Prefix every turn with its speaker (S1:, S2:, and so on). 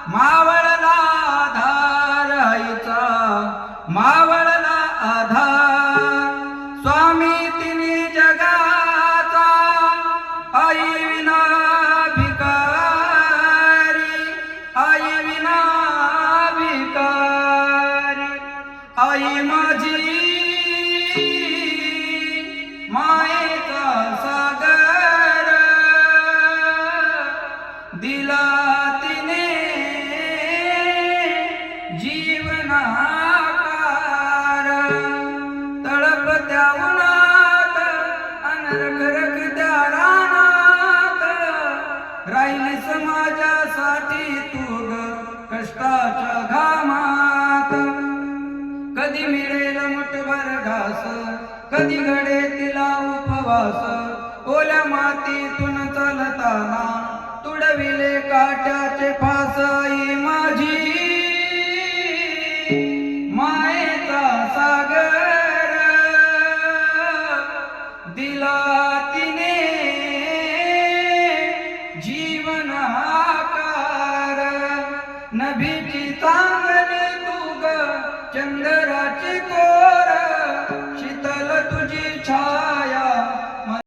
S1: मावळला आधार आईचा, मावळला आधार स्वामी तिने जगाचा, आई विना भिकारी, आई विना भिकारी, आई माझी मायेचा सागर दिला तिने जीवनाकार, तळपत्या उन्हात अन रखरखत्या रानात राहिली समाजासाठी तू ग कष्टाच्या घामात. कधी मिळेल मुठभर घास, कधी घडे तिला उपवास, ओल्या मातीतून चालताना तुडविले काट्याचे